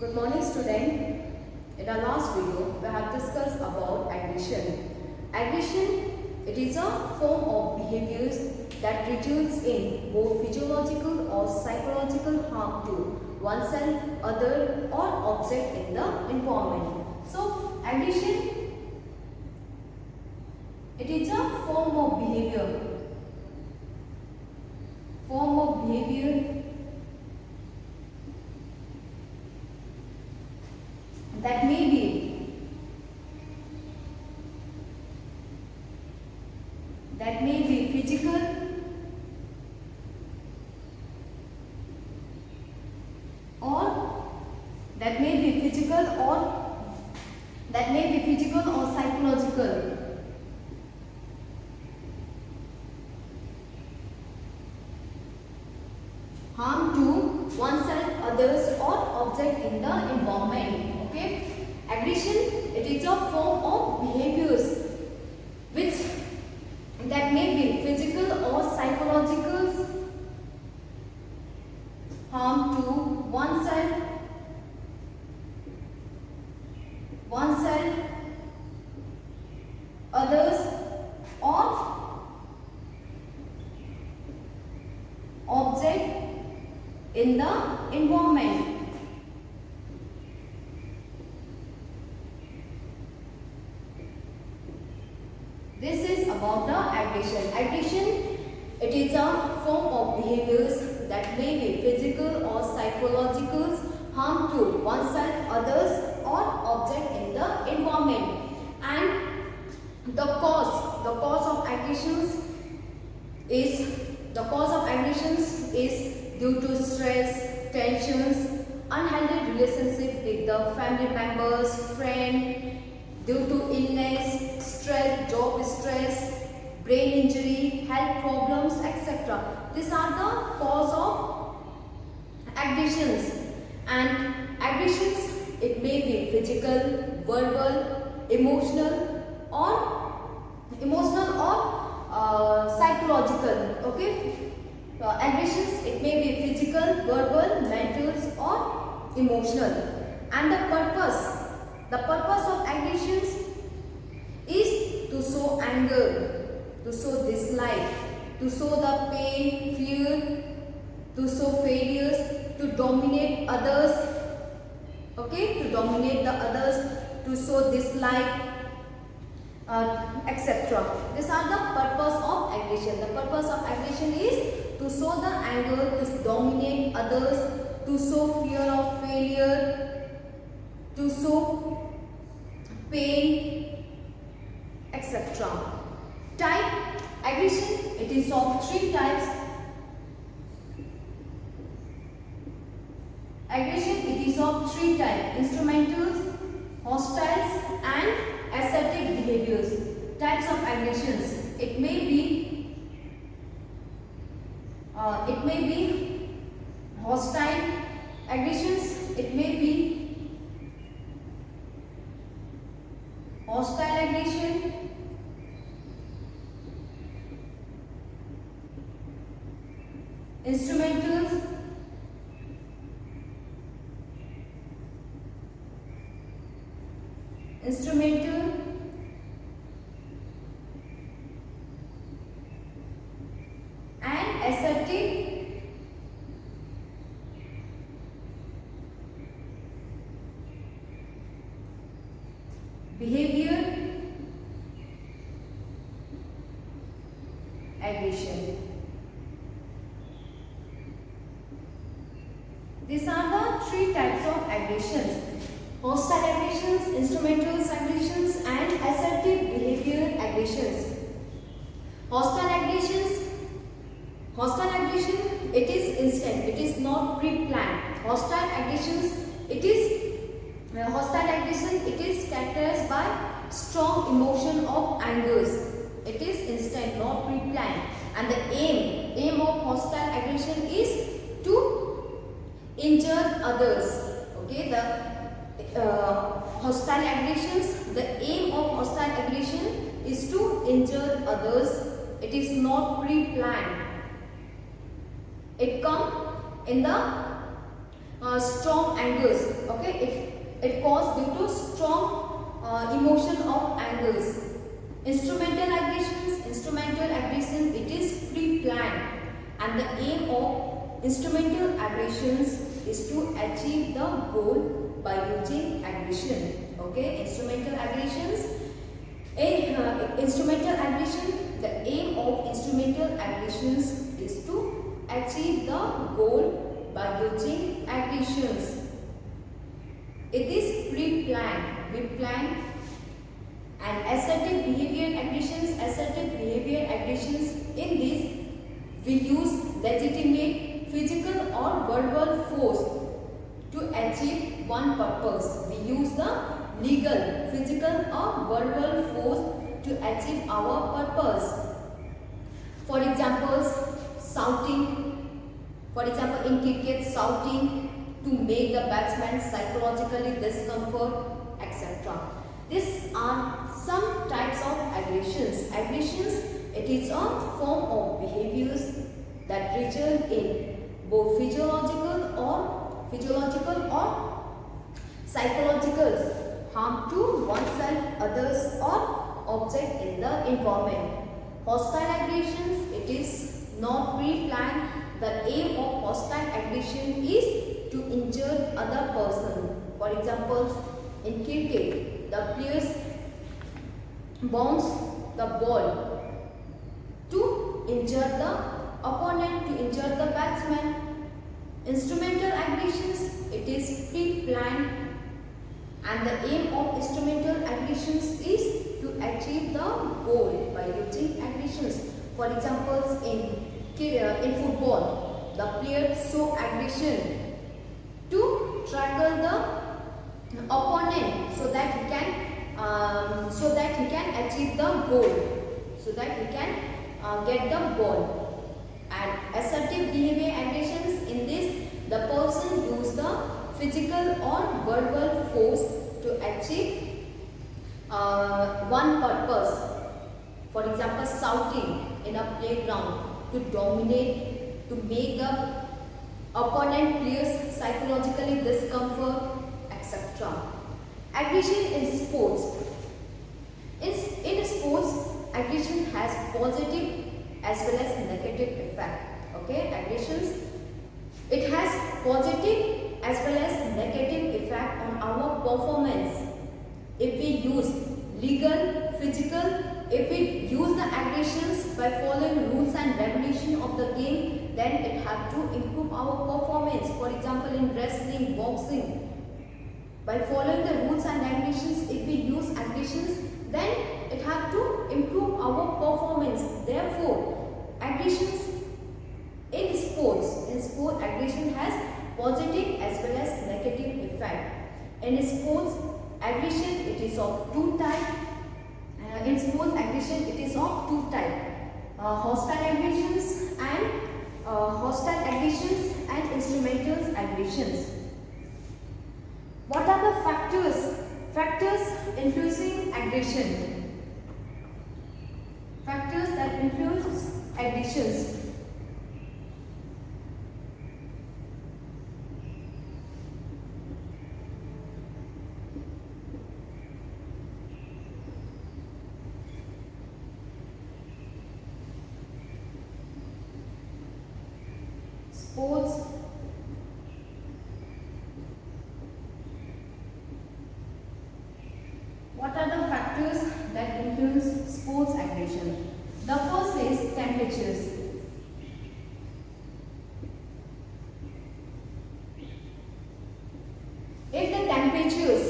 Good morning, student. In our last video, we have discussed about aggression. Aggression, it is a form of behaviors that results in both physiological or psychological harm to oneself, other, or object in the environment. So, aggression, it is a form of behavior. That may be physical or that may be physical or psychological. Harm to oneself, others, or object in the environment. Okay, aggression, it is a form of behaviors which that may be physical or psychological harm to oneself, others, or object in the environment. This is about the aggression. Aggression, it is a form of behaviors that may be physical or psychological harm to oneself, others, or object in the environment. And the cause of aggressions is due to stress, tensions, unhealthy relationship with the family members, friend, due to illness, stress, job stress, brain injury, health problems, etc. These are the cause of aggressions. And aggressions, it may be physical, verbal, emotional, or psychological. Okay. Aggressions, it may be physical, verbal, mental, or emotional. And the purpose of aggressions is to show anger, to show dislike, to show the pain, fear, to show failures, to dominate others. Okay, to dominate the others, to show dislike, etc. These are the purpose of aggression. The purpose of aggression is to show the anger, to dominate others, to show fear of failure, to show pain, etc. Type aggression, it is of three types. Aggression, it is of three types: instrumentals, hostiles, and assertive behaviors. Types of aggressions, it may be hostile aggressions, it may be hostile aggression, instrumentals, and assertive behavior aggression. These are the three types of aggressions: hostile aggressions, instrumentals aggressions, and assertive behavior aggressions. Hostile aggression, it is instant, it is not pre-planned. Hostile aggression, it is characterized by strong emotion of angers. It is instant, not pre-planned. And the aim of hostile aggression is to injure others. Okay, the hostile aggressions, the aim of hostile aggression is to injure others. It is not pre-planned. It comes in the strong angers. Okay, it caused due to strong emotion of angers. Instrumental aggression, it is pre-planned, and the aim of instrumental aggressions is to achieve the goal by using aggression. Okay, instrumental aggressions. Instrumental aggression, the aim of instrumental aggressions is to achieve the goal by using aggressions. It is pre-planned. We plan. And assertive behavior aggressions, in this we use legitimate physical or verbal force to achieve one purpose. We use the legal, physical or verbal force to achieve our purpose. For example, shouting. For example, in cricket, shouting to make the batsman psychologically discomfort, etc. These are some types of aggressions. Aggressions, it is a form of behaviors that result in both physiological or psychological harm to oneself, others or object in the environment. Hostile aggressions, it is not pre-planned. The aim of hostile aggression is to injure other person. For example, in cricket, the players bounce the ball to injure the opponent, to injure the batsman. Instrumental aggressions, it is pre-planned, and the aim of instrumental aggressions is to achieve the goal by using aggressions. For example, in football, the players show aggression to tackle the opponent so that he can achieve the goal, so that he can get the ball. And assertive behavior aggressions, in this the person use the physical or verbal force to achieve one purpose. For example, shouting in a playground to dominate, to make the opponent players psychologically discomfort, etc. Aggression in sports. In sports, aggression has positive as well as negative effect. Okay, aggressions, it has positive as well as negative effect on our performance. If we use legal, physical, if we use the aggressions by following rules and regulation of the game, then it have to improve our performance. For example, in wrestling, boxing, by following the rules and regulations, if we use aggressions, then it have to improve our performance. Therefore, aggressions in sport aggression has positive as well as negative effect. In sports, aggression, it is of two types. In sports, aggression, it is of two types: hostile aggressions and instrumental aggressions. What are the factors influencing aggression? Factors that influence aggressions. Sports, what are the factors that influence sports aggression? The first is temperatures. If the temperatures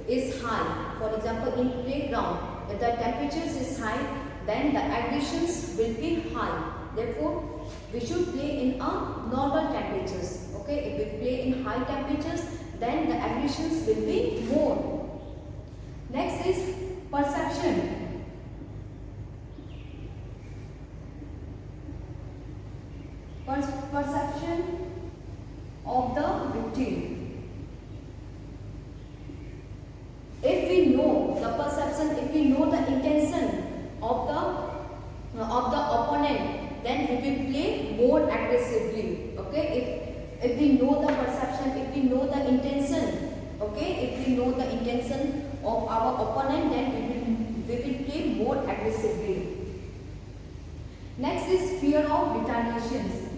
is high, for example in playground, if the temperatures is high, then the aggressions will be high. Therefore, we should play in a normal temperatures. Okay, if we play in high temperatures, then the aggressions will be more. Next is perception. Perception of the victim. If we know the perception, if we know the intention of the opponent, then we will play more aggressively. Okay, if we know the perception, if we know the intention, okay, if we know of our opponent, then we will play more aggressively. Next is fear of retaliations.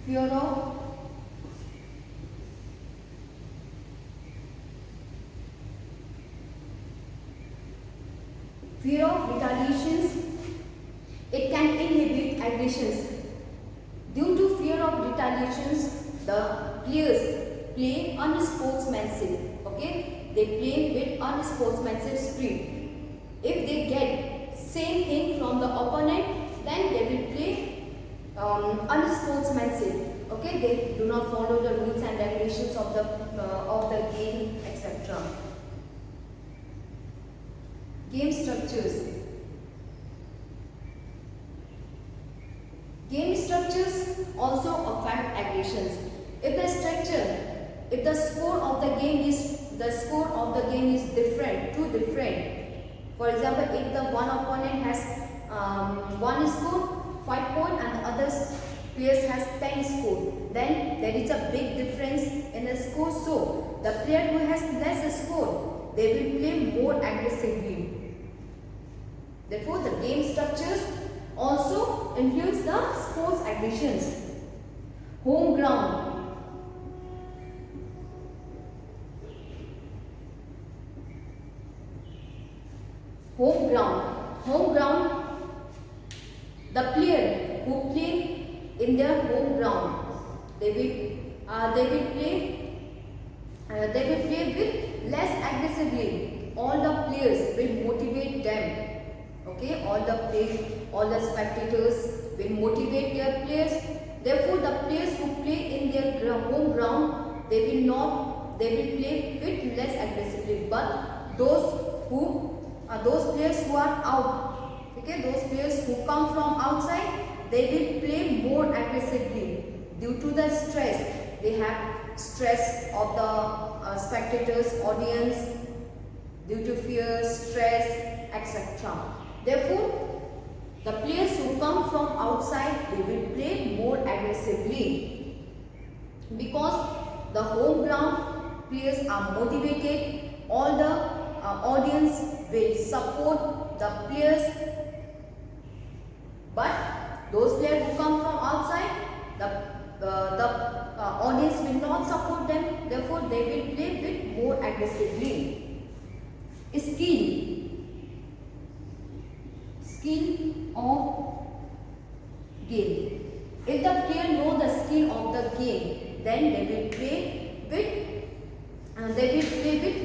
Fear of retaliations. It can inhibit aggressions. Due to fear of retaliations, the players play unsportsmanship. Okay, they play with unsportsmanship spirit. If they get same thing from the opponent, then they will play unsportsmanship. Okay, they do not follow the rules and regulations of the game, etc. Game structures. Game structures also affect aggressions. If the score of the game is different, too different. For example, if the one opponent has one score 5 points and the other players has 10 score, then there is a big difference in the score. So the player who has less score, they will play more aggressively. Therefore, the game structures also influence the sports aggressions. Home ground. Home ground. The player who play in their home ground, they will play with less aggressively. All the players will motivate them. Okay, all the spectators will motivate their players. Therefore, the players who play in their home ground, they will play with less aggressively. But those players who are out, okay, those players who come from outside, they will play more aggressively due to the stress. They have stress of the spectators, audience, due to fear, stress, etc. Therefore, the players who come from outside, they will play more aggressively because the home ground players are motivated. All the audience will support the players, but those players who come from outside, the audience will not support them. Therefore, they will play with more aggressively. Skill of game. If the player know the skill of the game, then they will play with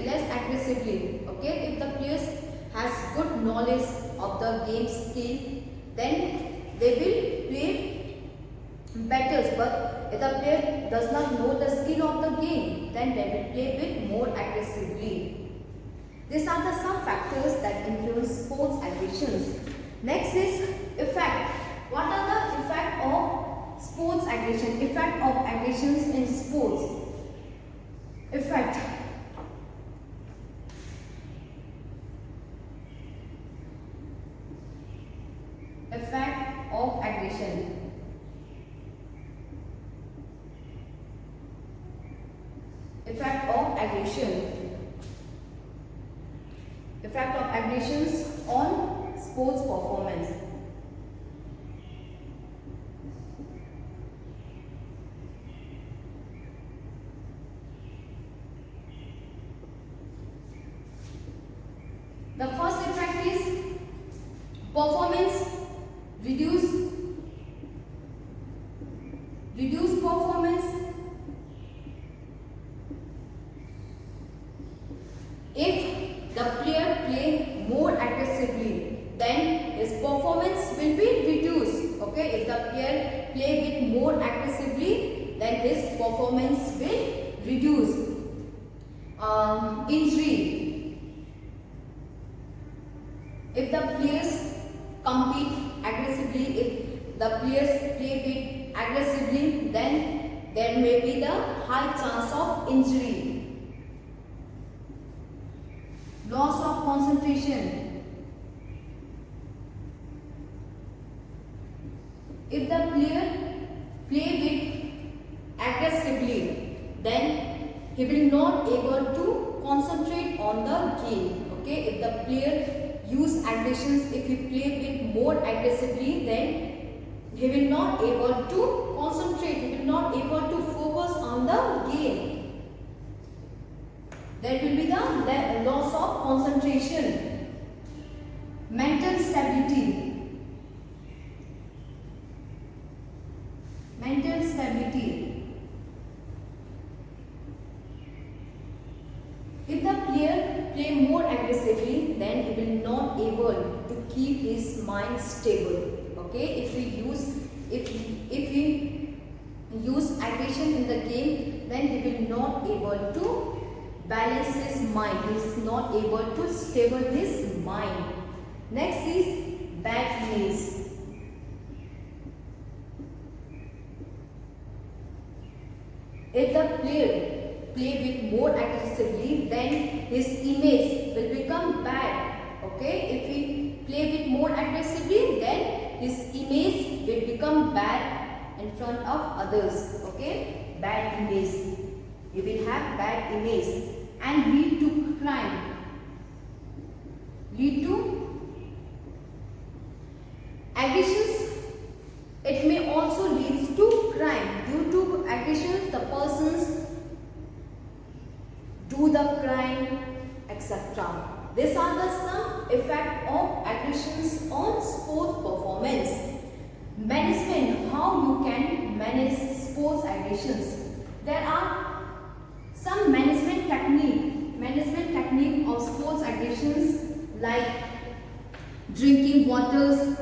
less aggressively. Okay, if the players has good knowledge of the game skill, then they will play better. But if the player does not know the skill of the game, then they will play with more aggressively. These are the some factors that influence sports aggressions. Next is effect. What are the effect of sports aggression? Effect of aggressions in sports. Effect. Effect of aggression. Effect of aggression. Effect of aggressions on sports performance. The first effect is performance. Reduce performance. If the player play more aggressively, then his performance will be reduced. Okay, if the player play with more aggressively, then his performance will reduce. Injury. If the players compete aggressively, if the players play with aggressively, then there may be the high chance of injury. Loss of concentration. If the player play with aggressively, then he will not able to concentrate on the game. Okay, if the player use aggressions, if he play with more aggressively, then he will not able to concentrate, he will not able to focus on the game. There will be the loss of concentration. Mental stability. Mental stability. If the player play more aggressively, then he will not able to keep his mind stable. Okay, if he use aggression in the game, then he will not able to balance his mind. He is not able to stable his mind. Next is bad image. If the player play with more aggressively, then his image will become bad. Okay, if he play with more aggressively, then his image will become bad in front of others. Okay, bad image. He will have bad image and lead to crime. Lead to aggressions. It may also lead to crime. Due to aggressions, the persons do the crime, etc. These are the some effect of aggressions on sports performance. Management, how you can manage sports aggressions. There are some management technique of sports aggressions like drinking waters,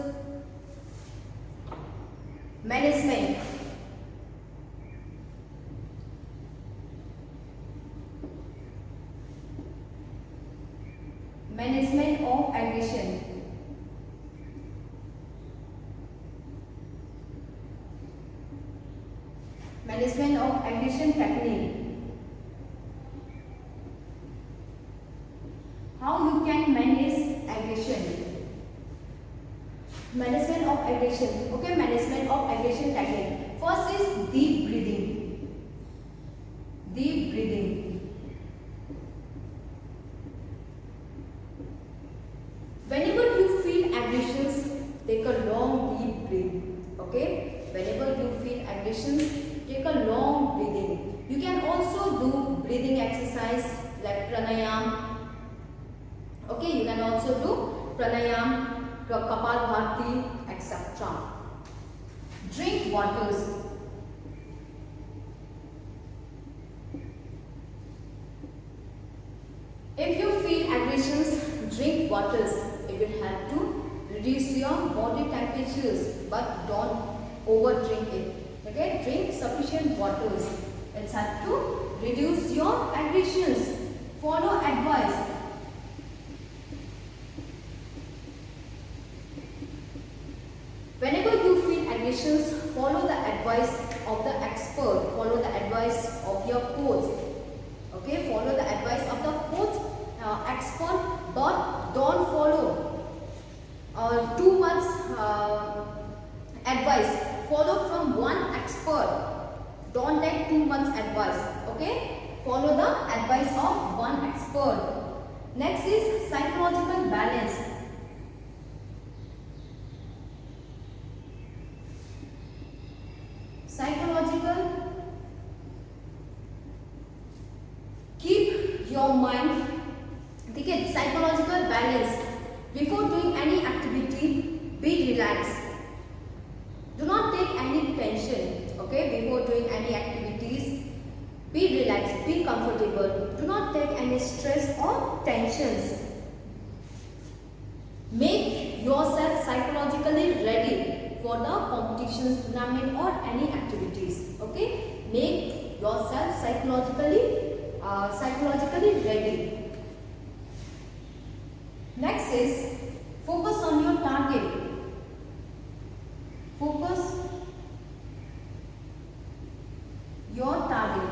management. Management of aggression. Management of aggression technique. How you can manage aggression. Management of aggression. Okay, management of aggression technique. First is deep breathing. Deep breathing. Whenever you feel aggressions, take a long deep breath. Okay, whenever you feel aggressions, take a long breathing. You can also do breathing exercise like pranayam. Okay, you can also do pranayam, kapalbhati, etc. Drink waters. If you feel aggressions, drink waters. It will help to reduce your body temperatures, but don't over drink it. Okay, drink sufficient waters. It's help to reduce your aggressions. Follow advice. Whenever you feel aggressions, follow the advice of the expert. Follow the advice of your coach. Okay, follow the advice of the coach, expert, but don't follow too much advice. Follow from one expert. Don't take too much advice. Okay, follow the advice of one expert. Next is psychological balance. Psychological. Keep your mind. Okay, psychological balance. Before doing any activity, be relaxed. Do not take any tension. Okay, before doing any activities, be relaxed, be comfortable. Do not take any stress or tensions. Make yourself psychologically ready for the competitions, tournament or any activities. Okay, make yourself psychologically ready. Next is focus on your target. Focus your target.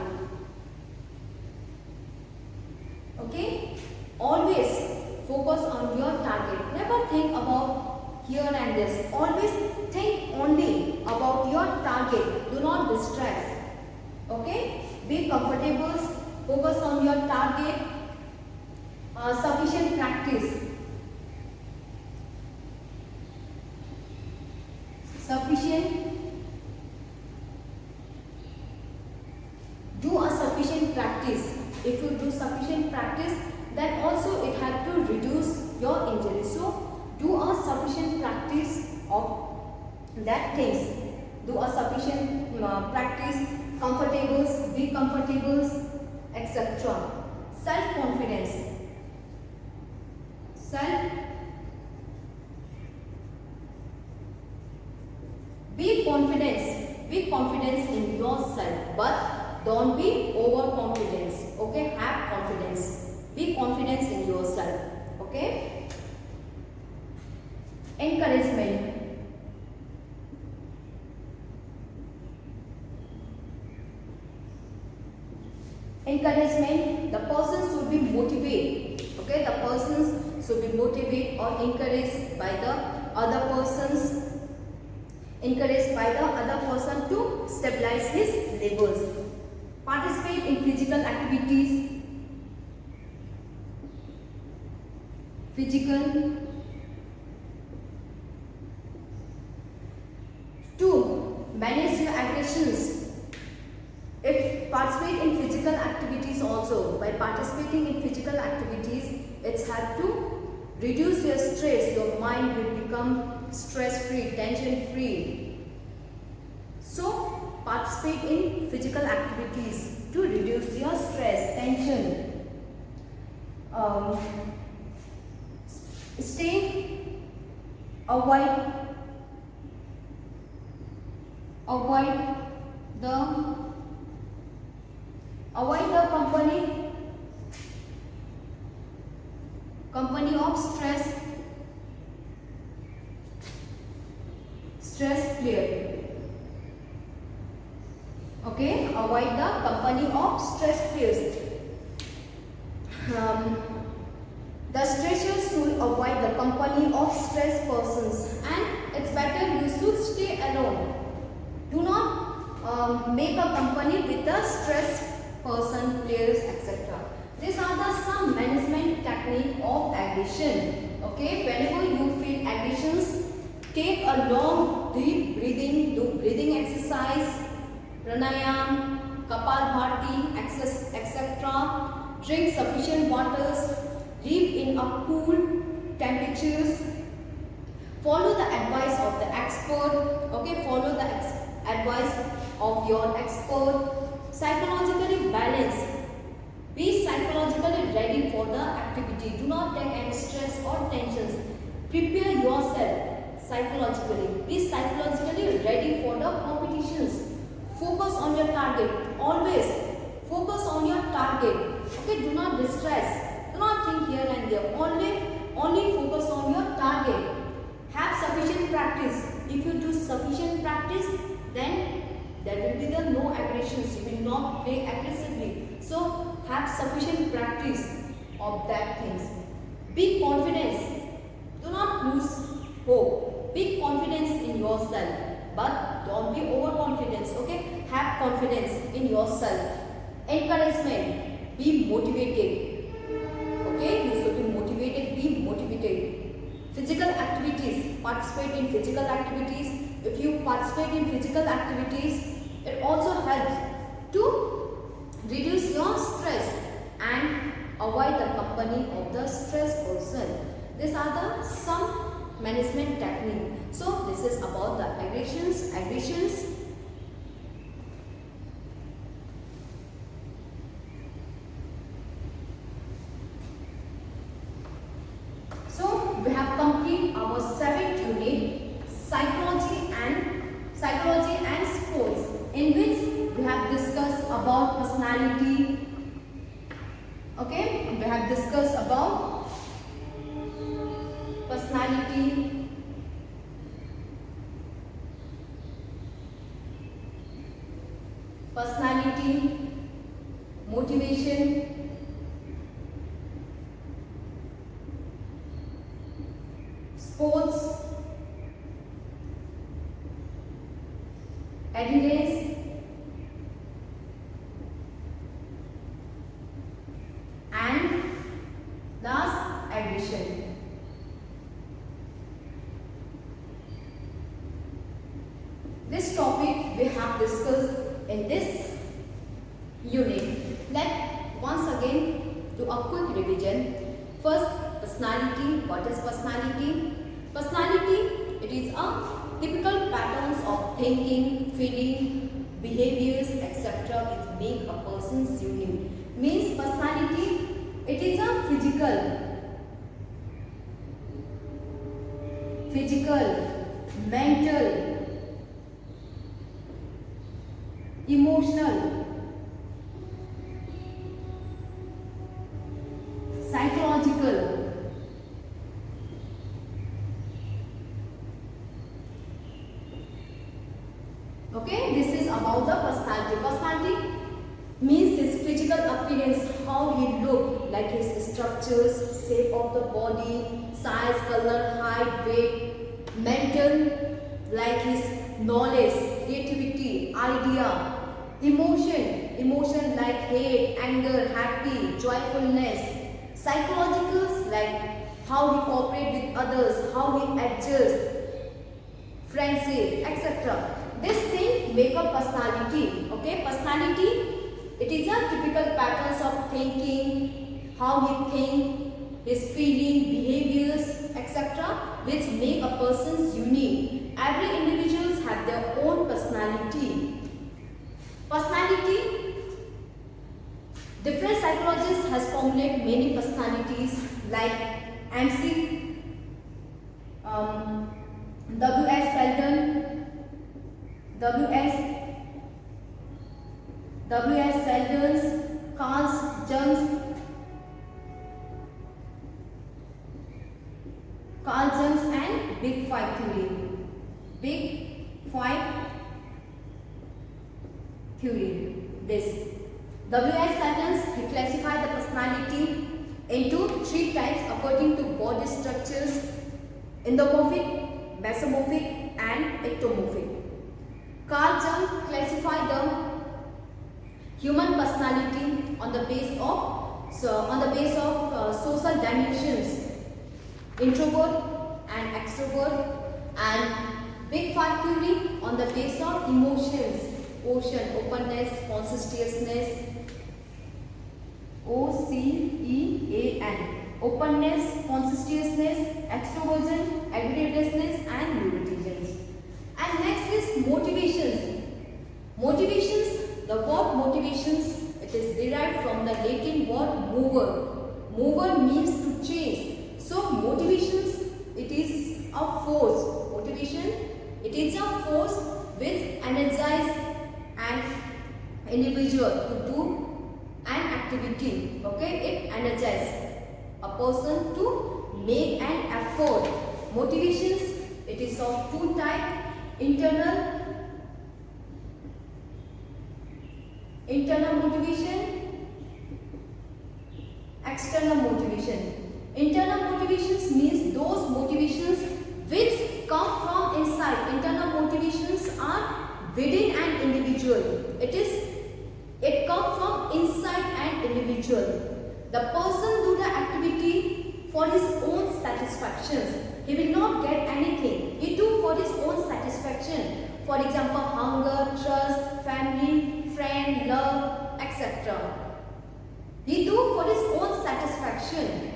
Okay, always focus on your target. Never think about here and this. Always think only about your target. Do not distract. Okay, be comfortable. Focus on your target. sufficient practice. Do a sufficient practice. If you do sufficient practice, then also it had to reduce your injury. So do a sufficient practice of that things. Do a sufficient practice, comfortables, be comfortables, etc. Self-confidence. Be confidence in yourself, but don't be overconfidence. Okay, have confidence. Be confidence in yourself. Okay. Encouragement. Encouragement, the person should be motivated. Okay, the persons should be motivated or encouraged by the other persons. Encouraged by the other person to stabilize his levels. Participate in physical activities. To manage your aggressions. If participate in physical activities also, by participating in physical activities, it's had to reduce your stress. Your mind will become stress-free, tension-free. So, participate in physical activities to reduce your stress, tension. Avoid the company of stress player. Okay, avoid the company of stress players. The stressors should avoid the company of stress persons, and it's better you should stay alone. Do not make a company with the stress person, players, etc. These are the some management technique of aggression. Okay, whenever you feel aggressions, take a long deep breathing, do breathing exercise, pranayam, kapalbhati, etc. Drink sufficient waters, live in a cool temperatures, follow the advice of the expert. Okay, follow the advice of your expert. Psychologically balanced. Be psychologically ready for the activity. Do not take any stress or tensions. Prepare yourself psychologically. Be psychologically ready for the competitions. Focus on your target. Always focus on your target. Okay, do not distress. Do not think here and there. Only focus on your target. Have sufficient practice. If you do sufficient practice, then there will be no aggressions. You will not play aggressively. So have sufficient practice of that things. Be confidence. Do not lose hope. Be confidence in yourself, but don't be overconfidence. Okay, have confidence in yourself. Encouragement. Be motivated. Okay, you should be motivated. Be motivated. Physical activities. Participate in physical activities. If you participate in physical activities, it also helps to reduce your stress and avoid the company of the stress person. These are the some management technique. So this is about the aggressions. So we have completed our 7th unit, psychology and sports, in which we have discussed about personality. Okay, we have discussed about personality, motivation, sports, adherence, and the This topic we have discussed in this unit. Let's once again do a quick revision. First, personality. What is personality? Personality, it is a typical patterns of thinking, feeling, behaviors, etc. which make a person's unique. Means personality, it is a physical, mental, emotional, psychological, okay, this is about the personality. Personality means his physical appearance, how he look, like his structures, shape of the body, size, color, height, weight. Mental, like his knowledge, creativity, idea. Emotion like hate, anger, happy, joyfulness. Psychological, like how he cooperate with others, how he adjusts, friendship, etc. This thing make up personality. Okay, personality, it is a typical patterns of thinking, how he think, his feeling, behaviors, etc. which make a person's unique. Every individuals have their own personality. Personality, different psychologists has formulated many personalities like MC, W.S. Selden, W.S. Selden, Carl Jung and Big Five theory. Big Five theory. This W.S. Selden, he classified the personality into three types according to body structures: endomorphic, mesomorphic, and ectomorphic. Carl Jung classified the human personality on the base of social dimensions, introvert and extrovert, and Big Five theory on the base of emotions, openness, conscientiousness, OCEAN, openness, conscientiousness, extroversion, agreeableness, and neuroticism. And next is motivations. Motivations, the word motivations, it is derived from the Latin word mover. Mover means to change. So motivations, it is a force. Motivation, it is a force which energizes an individual to do an activity. Okay, it energizes a person to make an effort. Motivations, it is of two types: internal motivation, external motivation. Internal motivations means those motivations which come from inside. Internal motivations are within an individual. It comes from inside an individual. The person do the activity for his own satisfactions. He will not get anything. He do for his own satisfaction. For example, hunger, trust, family, friend, love, etc. He do for his own satisfaction.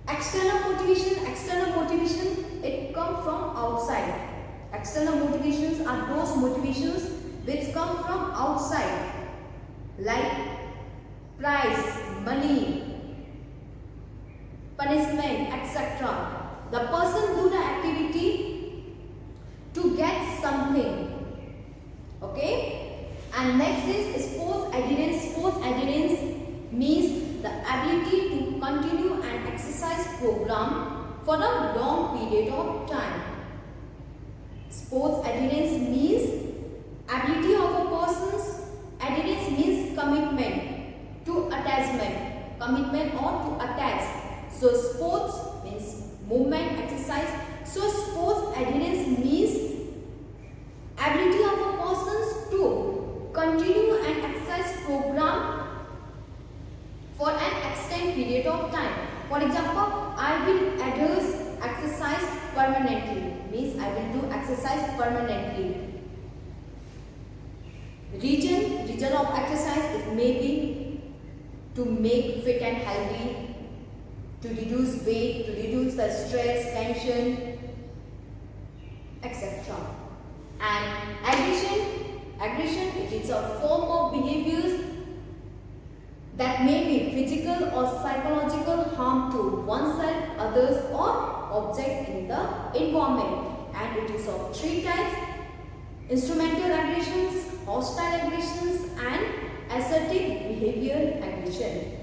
External motivation, it comes from outside. External motivations are those motivations which come from outside, like prize, money, punishment, etc. The person do the activity to get something. Okay? And next is sports adherence. Sports adherence means the ability to continue an exercise program for a long period of time. Sports adherence means ability of a person's, adherence means commitment to attachment, commitment or to attach. So sports means movement, exercise. So sports adherence means ability of a person to continue an exercise program for an extended period of time. For example, I will adhere exercise permanently, means I will do exercise permanently. Region of exercise, it may be to make fit and healthy, to reduce weight, to reduce the stress, tension, etc. And aggression, it is a form of behaviors that may be physical or psychological harm to oneself, others, or object in the environment. And it is of three types: instrumental aggressions, hostile aggressions, and assertive behavior aggression.